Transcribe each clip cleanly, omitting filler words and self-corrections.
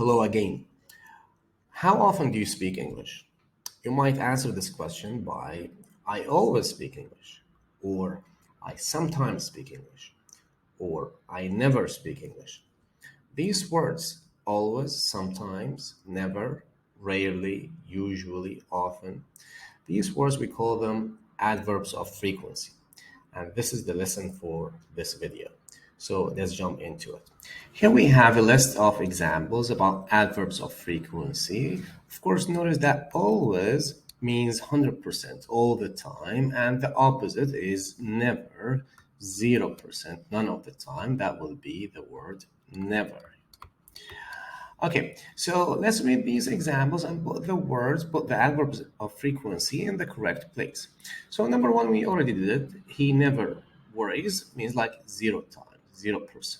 Hello again. How often do you speak English? You might answer this question by I always speak English, or I sometimes speak English, or I never speak English. These words, always, sometimes, never, rarely, usually, often, these words we call them adverbs of frequency. And this is the lesson for this video. So let's jump into it. Here we have a list of examples about adverbs of frequency. Of course, notice that always means 100% all the time, and the opposite is never, 0% none of the time. That will be the word never. Okay, so let's read these examples and put the adverbs of frequency in the correct place. So number one, we already did it. He never worries means like 0 times, 0%.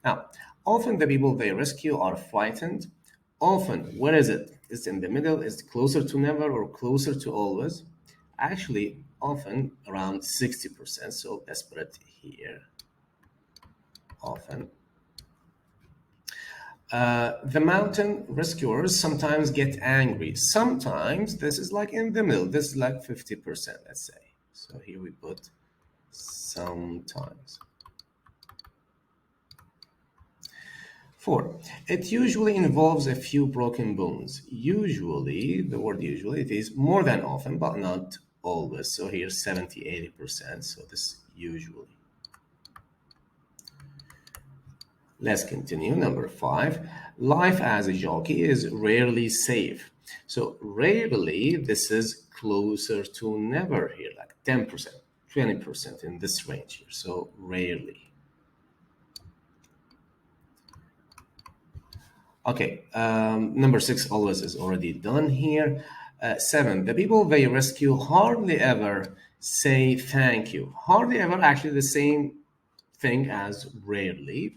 Now, often the people they rescue are frightened. Often, where is it? It's in the middle, it's closer to never or closer to always. Actually, often around 60%. So let's put it here. Often. The mountain rescuers sometimes get angry. Sometimes this is like in the middle. This is like 50%, let's say. So here we put sometimes. 4. It usually involves a few broken bones. Usually, the word usually, it is more than often, but not always. So here 70-80%. So this usually. Let's continue. Number 5. Life as a jockey is rarely safe. So rarely, this is closer to never here, like 10%, 20% in this range here. So rarely. Okay, number 6 always is already done here. 7. The people they rescue hardly ever say thank you. Hardly ever, actually the same thing as rarely.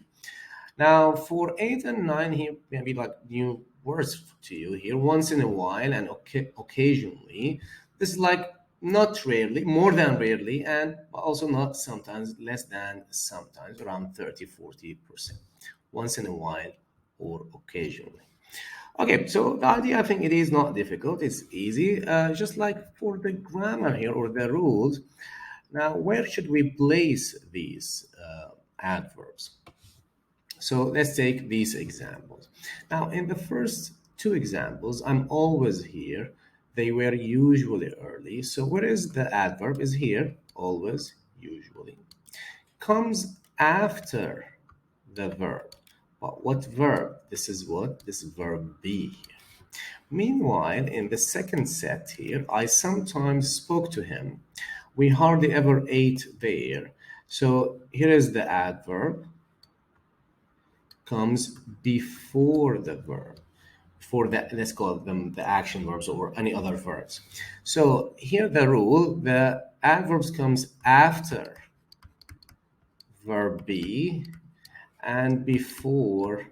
Now, for 8 and 9 here, maybe like new words to you here. Once in a while and occasionally. This is like not rarely, more than rarely, and also not sometimes, less than sometimes, around 30-40%. Once in a while or occasionally. Okay, so the idea, I think it is not difficult. It's easy, just like for the grammar here or the rules. Now, where should we place these adverbs? So let's take these examples. Now, in the first 2 examples, I'm always here. They were usually early. So where is the adverb? Is here, always, usually. Comes after the verb. But what verb? This is what? This verb be here. Meanwhile, in the second set here, I sometimes spoke to him. We hardly ever ate there. So here is the adverb. Comes before the verb, for that, let's call them the action verbs or any other verbs. So here the rule, the adverbs comes after verb be and before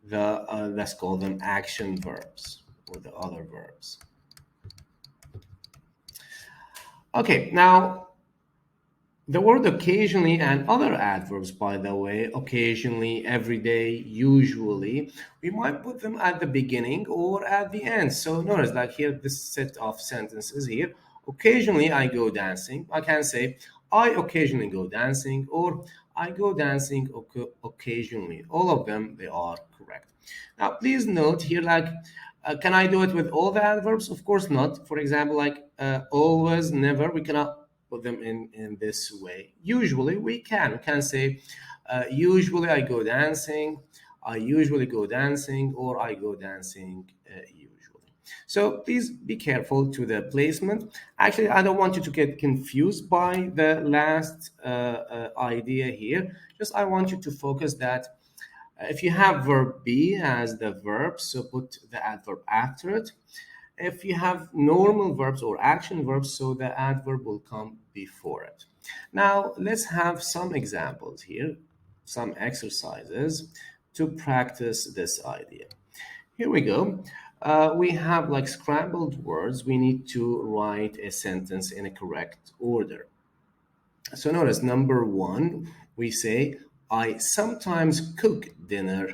the let's call them action verbs or the other verbs. Okay, now the word occasionally and other adverbs, by the way, occasionally, every day, usually, we might put them at the beginning or at the end. So notice like here, this set of sentences here, occasionally I go dancing. I can say, I occasionally go dancing, or I go dancing occasionally. All of them, they are correct. Now, please note here, like, can I do it with all the adverbs? Of course not. For example, like always, never, we cannot put them in this way. Usually we can say usually I go dancing, I usually go dancing, or I go dancing usually. So please be careful to the placement. Actually, I don't want you to get confused by the last idea here. Just I want you to focus that if you have verb be as the verb, so put the adverb after it. If you have normal verbs or action verbs, so the adverb will come before it. Now, let's have some examples here, some exercises to practice this idea. Here we go. We have like scrambled words. We need to write a sentence in a correct order. So notice number 1, we say, I sometimes cook dinner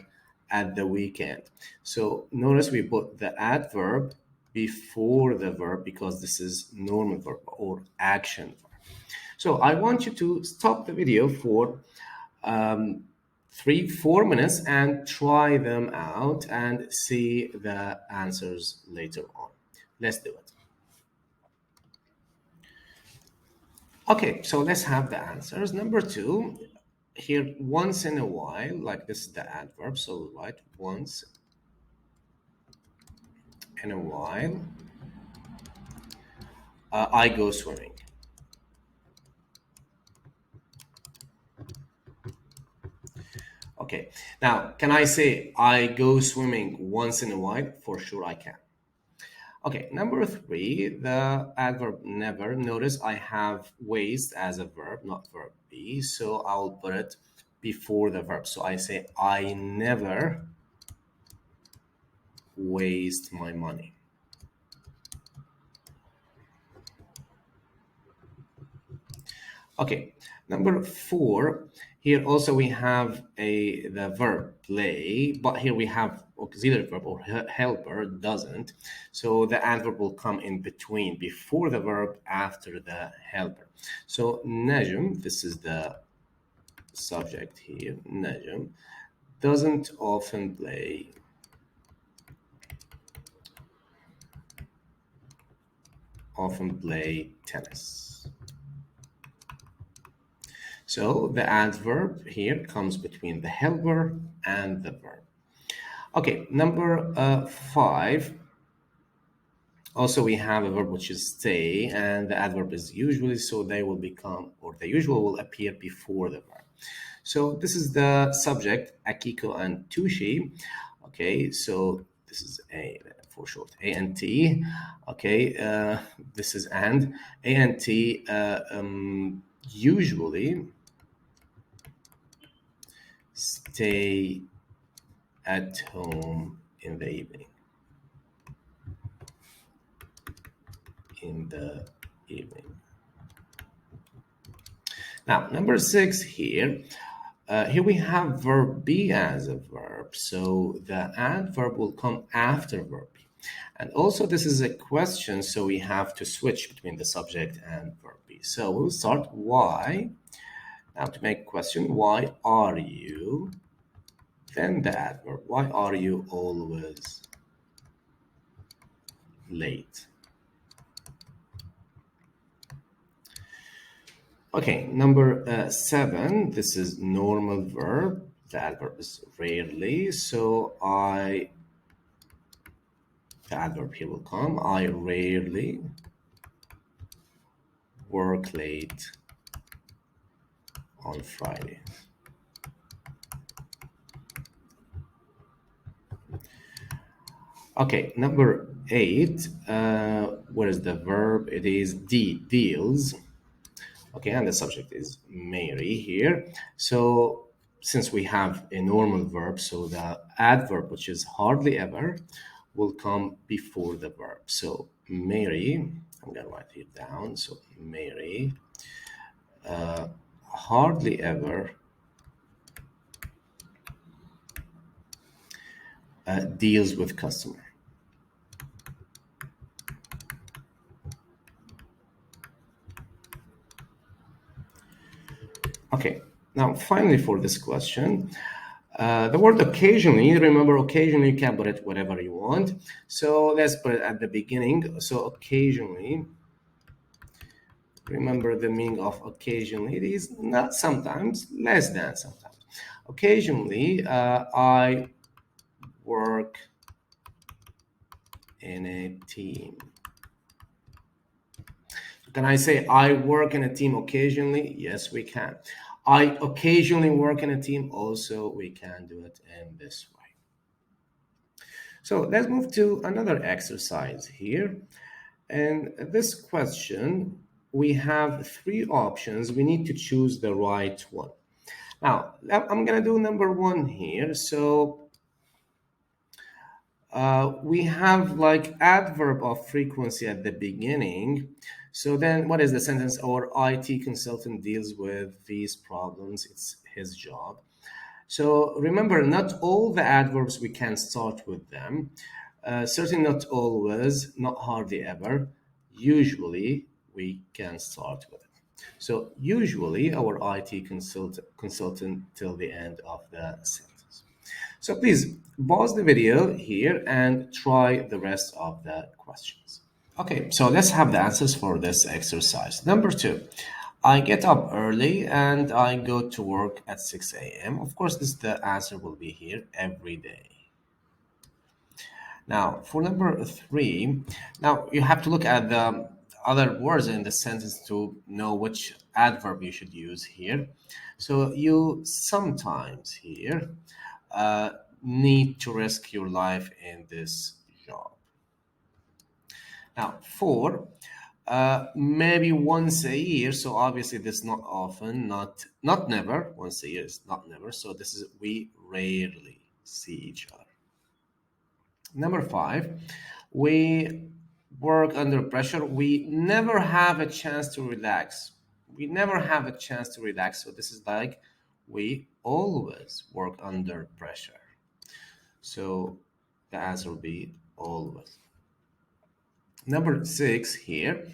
at the weekend. So notice we put the adverb before the verb because this is normal verb or action verb. So I want you to stop the video for 3-4 minutes and try them out and see the answers later on. Let's do it. Okay, so let's have the answers. Number 2, here, once in a while, like this is the adverb, so we'll write once in a while, I go swimming. Okay, now, can I say I go swimming once in a while? For sure I can. Okay, number 3, the adverb never. Notice I have waste as a verb, not verb be, so I'll put it before the verb. So I say, I never waste my money. Okay, number 4, here also we have the verb play, but here we have auxiliary verb or helper doesn't. So the adverb will come in between, before the verb, after the helper. So Najm, this is the subject here, Najm, doesn't often play tennis. So the adverb here comes between the helper and the verb. Okay, number 5. Also, we have a verb which is stay, and the adverb is usually, so they will become, or the usual will appear before the verb. So this is the subject, Akiko and Tushi. Okay, so this is A for short, A and T. Okay, this is and. A and T usually stay at home in the evening. Now, number 6 here. Here we have verb be as a verb, so the adverb will come after verb be. And also this is a question, so we have to switch between the subject and verb be. So we'll start why. Now to make a question, why are you? Then the adverb, why are you always late? Okay, number 7, this is normal verb. The adverb is rarely, so the adverb here will come. I rarely work late on Friday. Okay, number 8, where is the verb? It is deals. Okay, and the subject is Mary here. So since we have a normal verb, so the adverb, which is hardly ever, will come before the verb. So Mary, I'm going to write it down. So Mary hardly ever deals with customer. Okay, now finally for this question, the word occasionally, remember occasionally you can put it whatever you want. So let's put it at the beginning. So occasionally, remember the meaning of occasionally, it is not sometimes, less than sometimes. Occasionally, I work in a team. Can I say I work in a team occasionally? Yes, we can. I occasionally work in a team. Also, we can do it in this way. So let's move to another exercise here. And this question, we have 3 options. We need to choose the right one. Now, I'm going to do number 1 here. So we have like adverb of frequency at the beginning. So then what is the sentence? Our IT consultant deals with these problems. It's his job. So remember, not all the adverbs we can start with them. Certainly not always, not hardly ever. Usually we can start with it. So usually our IT consultant till the end of the sentence. So please pause the video here and try the rest of the questions. Okay, so let's have the answers for this exercise. Number 2, I get up early and I go to work at 6 a.m. Of course, the answer will be here every day. Now, for number 3, now you have to look at the other words in the sentence to know which adverb you should use here. So you sometimes here need to risk your life in this job. Now, 4, maybe once a year. So obviously this is not often, not never. Once a year is not never. So this is we rarely see each other. Number 5, we work under pressure. We never have a chance to relax. We never have a chance to relax. So this is like we always work under pressure. So the answer will be always. Number 6 here,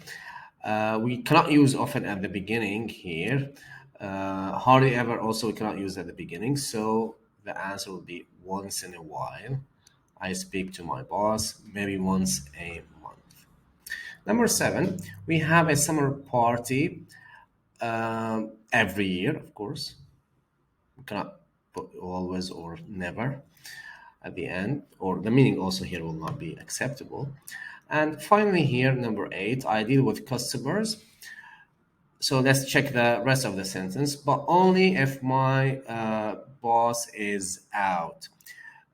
we cannot use often at the beginning here. Hardly ever also we cannot use at the beginning. So the answer will be once in a while. I speak to my boss maybe once a month. Number 7, we have a summer party every year, of course. We cannot put always or never at the end, or the meaning also here will not be acceptable. And finally here, number 8, I deal with customers. So let's check the rest of the sentence, but only if my boss is out.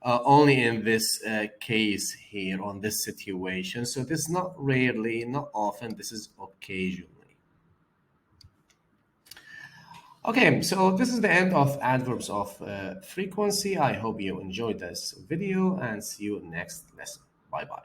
Only in this case here, on this situation. So this is not rarely, not often, this is occasionally. Okay, so this is the end of Adverbs of Frequency. I hope you enjoyed this video and see you next lesson. Bye-bye.